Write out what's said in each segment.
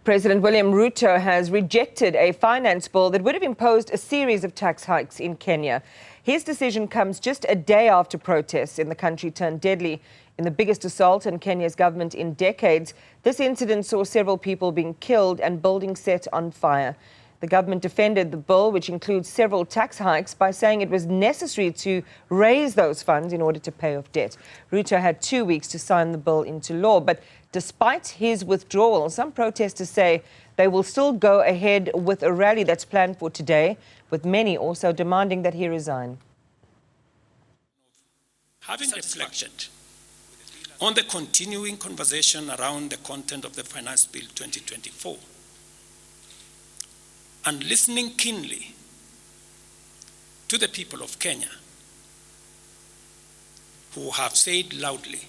President William Ruto has rejected a finance bill that would have imposed a series of tax hikes in Kenya. His decision comes just a day after protests in the country turned deadly in the biggest assault on Kenya's government in decades. This incident saw several people being killed and buildings set on fire. The government defended the bill, which includes several tax hikes, by saying it was necessary to raise those funds in order to pay off debt. Ruto had 2 weeks to sign the bill into law, but despite his withdrawal, some protesters say they will still go ahead with a rally that's planned for today, with many also demanding that he resign. Having reflected on the continuing conversation around the content of the Finance Bill 2024, and listening keenly to the people of Kenya who have said loudly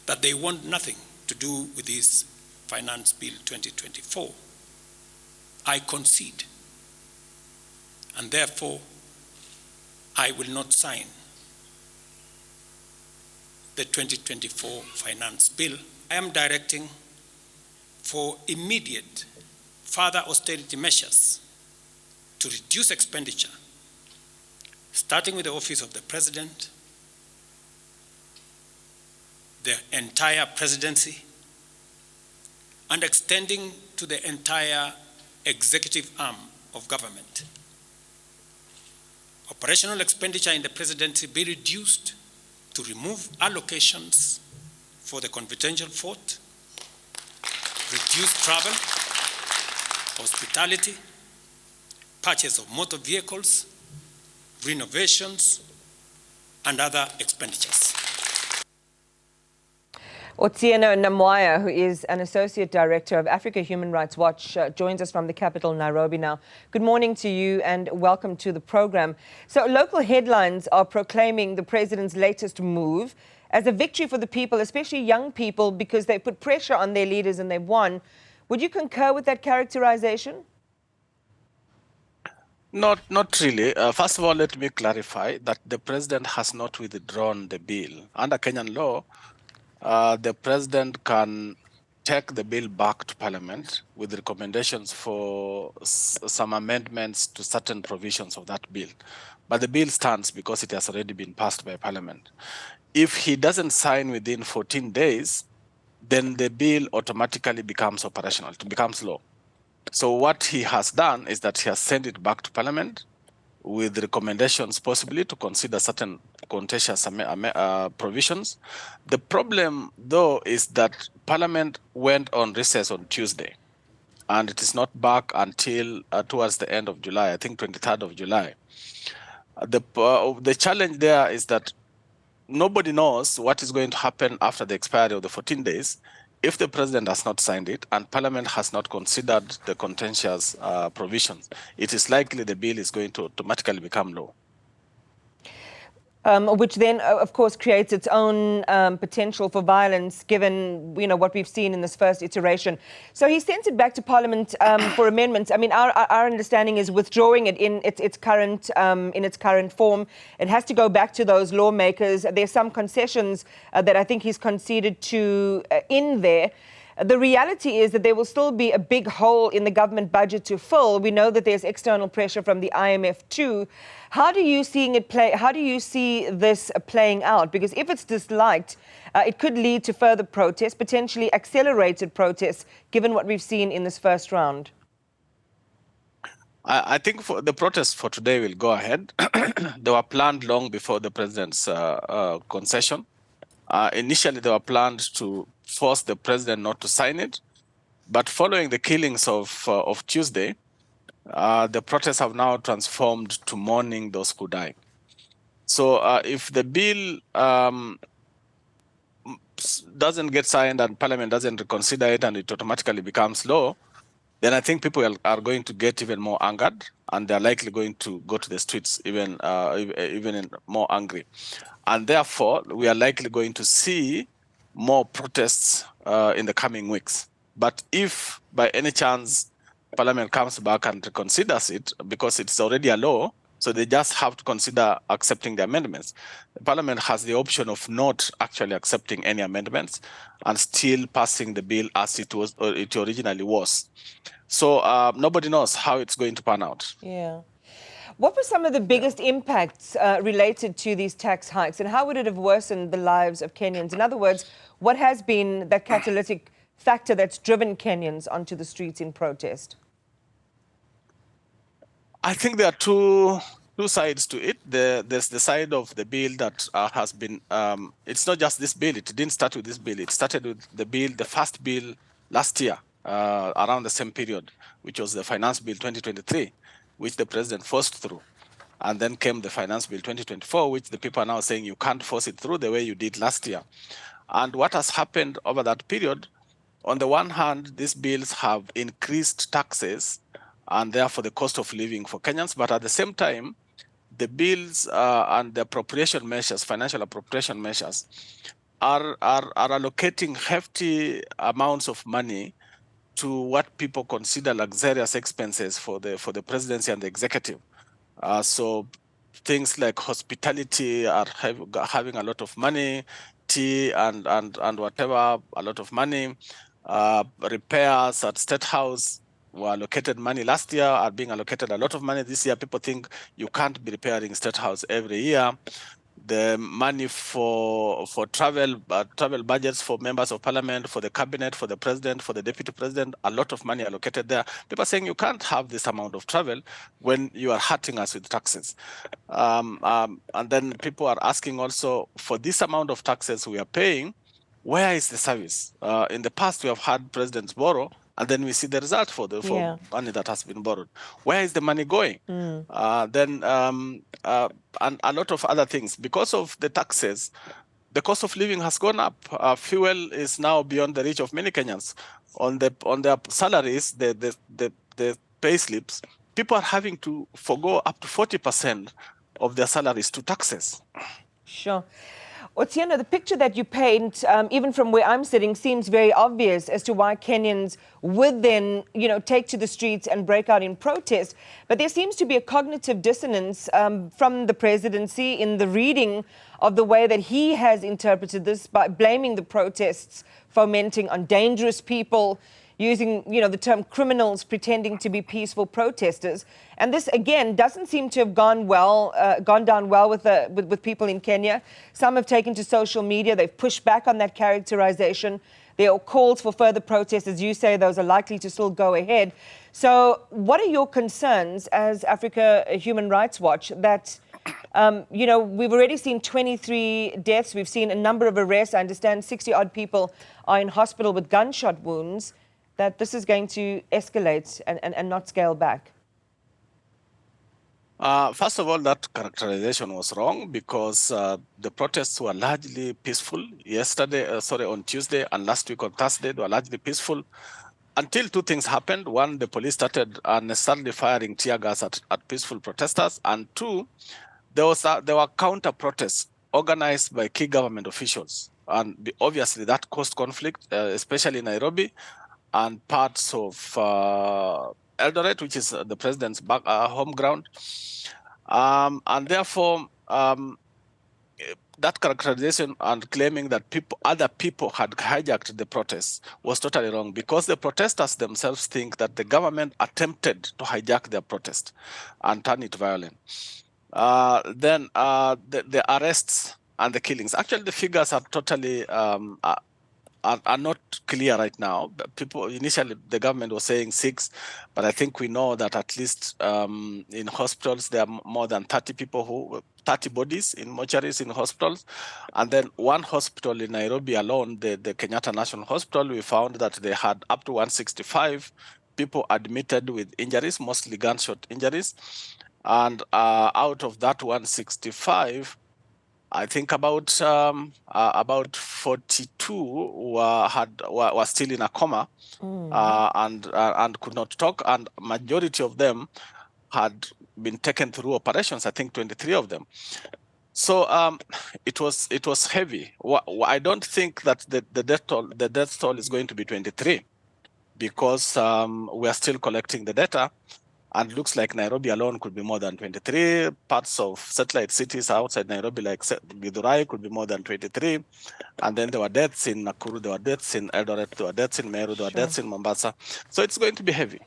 that they want nothing to do with this Finance Bill 2024, I concede, and therefore I will not sign the 2024 Finance Bill. I am directing for immediate further austerity measures to reduce expenditure, starting with the Office of the President, the entire presidency, and extending to the entire executive arm of government. Operational expenditure in the presidency be reduced to remove allocations for the confidential fort, reduce travel, hospitality, purchase of motor vehicles, renovations, and other expenditures. Otsieno Namwaya, who is an Associate Director of Africa Human Rights Watch, joins us from the capital, Nairobi now. Good morning to you and welcome to the program. So local headlines are proclaiming the president's latest move as a victory for the people, especially young people, because they put pressure on their leaders and they've won. Would you concur with that characterization? Not really. First of all, let me clarify that the president has not withdrawn the bill. Under Kenyan law, the president can take the bill back to Parliament with recommendations for some amendments to certain provisions of that bill. But the bill stands because it has already been passed by Parliament. If he doesn't sign within 14 days, then the bill automatically becomes operational, it becomes law. So what he has done is that he has sent it back to Parliament with recommendations possibly to consider certain contentious provisions. The problem, though, is that Parliament went on recess on Tuesday, and it is not back until towards the end of July, I think 23rd of July. The challenge there is that nobody knows what is going to happen after the expiry of the 14 days if the president has not signed it and Parliament has not considered the contentious provisions. It is likely the bill is going to automatically become law. Which then, of course, creates its own potential for violence, given what we've seen in this first iteration. So he sent it back to Parliament for amendments. I mean, our understanding is withdrawing it in its current form. It has to go back to those lawmakers. There's some concessions that I think he's conceded to in there. The reality is that there will still be a big hole in the government budget to fill. We know that there's external pressure from the IMF too. How do you How do you see this playing out? Because if it's disliked, it could lead to further protests, potentially accelerated protests, given what we've seen in this first round. I think the protests for today will go ahead. They were planned long before the president's concession. Initially, they were planned to force the president not to sign it, but following the killings of Tuesday, the protests have now transformed to mourning those who died. So if the bill doesn't get signed and Parliament doesn't reconsider it and it automatically becomes law, then I think people are going to get even more angered, and they're likely going to go to the streets even more angry. And therefore, we are likely going to see more protests in the coming weeks. But if by any chance Parliament comes back and reconsiders it, because it's already a law, So they just have to consider accepting the amendments. The Parliament has the option of not actually accepting any amendments and still passing the bill as it originally was. So nobody knows how it's going to pan out. Yeah. What were some of the biggest impacts related to these tax hikes, and how would it have worsened the lives of Kenyans? In other words, what has been that catalytic factor that's driven Kenyans onto the streets in protest? I think there are two sides to it. There's the side of the bill that has been, it's not just this bill. It didn't start with this bill. It started with the first bill last year, around the same period, which was the Finance Bill 2023, which the president forced through. And then came the Finance Bill 2024, which the people are now saying you can't force it through the way you did last year. And what has happened over that period, on the one hand, these bills have increased taxes and therefore the cost of living for Kenyans. But at the same time, the bills and the appropriation measures, financial appropriation measures, are allocating hefty amounts of money to what people consider luxurious expenses for the presidency and the executive. So things like hospitality are having a lot of money, tea and whatever, a lot of money. Repairs at State House were allocated money last year, are being allocated a lot of money this year. People think you can't be repairing State House every year. The money for travel budgets for members of parliament, for the cabinet, for the president, for the deputy president, a lot of money allocated there. People are saying you can't have this amount of travel when you are hurting us with taxes. And then people are asking also, for this amount of taxes we are paying, where is the service? In the past, we have had presidents borrow, and then we see the result for money that has been borrowed. Where is the money going? And a lot of other things. Because of the taxes, the cost of living has gone up. Fuel is now beyond the reach of many Kenyans. On their salaries, the pay slips, people are having to forgo up to 40% of their salaries to taxes. Sure. Otsieno, the picture that you paint, even from where I'm sitting, seems very obvious as to why Kenyans would then, take to the streets and break out in protest. But there seems to be a cognitive dissonance from the presidency in the reading of the way that he has interpreted this, by blaming the protests fomenting on dangerous people, using, the term criminals pretending to be peaceful protesters. And this, again, doesn't seem to have gone down well with people in Kenya. Some have taken to social media. They've pushed back on that characterization. There are calls for further protests. As you say, those are likely to still go ahead. So what are your concerns as Africa Human Rights Watch that, we've already seen 23 deaths. We've seen a number of arrests. I understand 60-odd people are in hospital with gunshot wounds, that this is going to escalate and not scale back? First of all, that characterization was wrong, because the protests were largely peaceful on Tuesday, and last week on Thursday, they were largely peaceful until two things happened. One, the police started unnecessarily firing tear gas at peaceful protesters, and two, there were counter protests organized by key government officials, and obviously that caused conflict, especially in Nairobi and parts of Eldoret, which is the president's home ground. And therefore, that characterization and claiming that other people had hijacked the protests was totally wrong, because the protesters themselves think that the government attempted to hijack their protest and turn it violent. Then the arrests and the killings. Actually, the figures are totally are not clear right now. People initially, the government was saying 6, but I think we know that at least in hospitals there are more than 30 bodies in mortuaries in hospitals, and then one hospital in Nairobi alone, the Kenyatta National Hospital, we found that they had up to 165 people admitted with injuries, mostly gunshot injuries, and out of that 165. I think about 42 were still in a coma and could not talk, and majority of them had been taken through operations. I think 23 of them. So it was heavy. I don't think that the death toll is going to be 23, because we are still collecting the data. And it looks like Nairobi alone could be more than 23. Parts of satellite cities outside Nairobi, like Githurai, could be more than 23. And then there were deaths in Nakuru, there were deaths in Eldoret, there were deaths in Meru, there were deaths in Mombasa. So it's going to be heavy.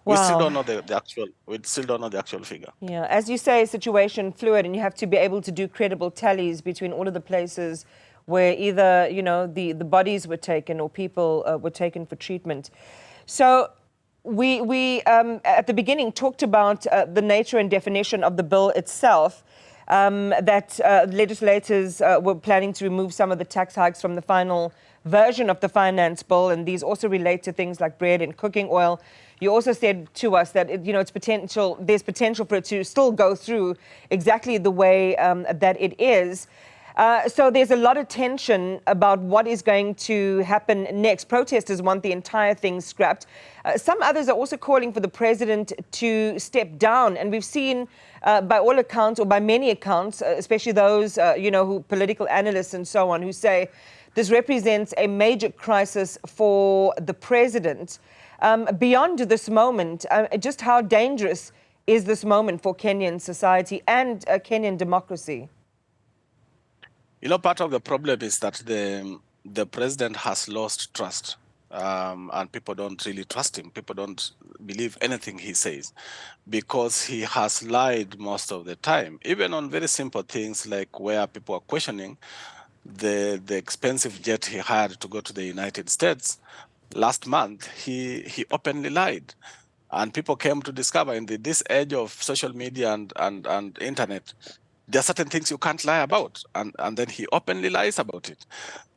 Wow. We still don't know the actual figure. Yeah, as you say, situation fluid, and you have to be able to do credible tallies between all of the places where either, you know, the bodies were taken or people were taken for treatment. So we at the beginning talked about the nature and definition of the bill itself, that legislators were planning to remove some of the tax hikes from the final version of the finance bill, and these also relate to things like bread and cooking oil. You also said to us that there's potential for it to still go through exactly the way that it is. So there's a lot of tension about what is going to happen next. Protesters want the entire thing scrapped. Some others are also calling for the president to step down. And we've seen, by all accounts, or by many accounts, especially those, who political analysts and so on, who say this represents a major crisis for the president. Beyond this moment, just how dangerous is this moment for Kenyan society and Kenyan democracy? Part of the problem is that the president has lost trust, and people don't really trust him. People don't believe anything he says because he has lied most of the time, even on very simple things like where people are questioning the expensive jet he had to go to the United States. Last month, he openly lied. And people came to discover in this age of social media and internet, there are certain things you can't lie about, and then he openly lies about it.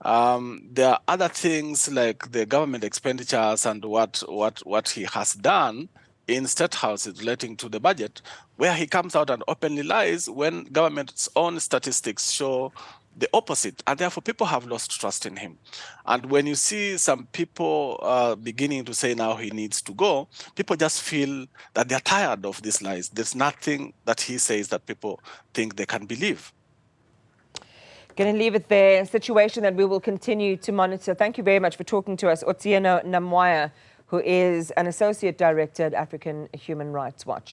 There are other things like the government expenditures and what he has done in state houses relating to the budget, where he comes out and openly lies when government's own statistics show the opposite, and therefore people have lost trust in him. And when you see some people beginning to say now he needs to go, people just feel that they're tired of these lies. There's nothing that he says that people think they can believe. Going to leave it there. A situation that we will continue to monitor. Thank you very much for talking to us, Otsieno Namwaya, who is an Associate Director at African Human Rights Watch.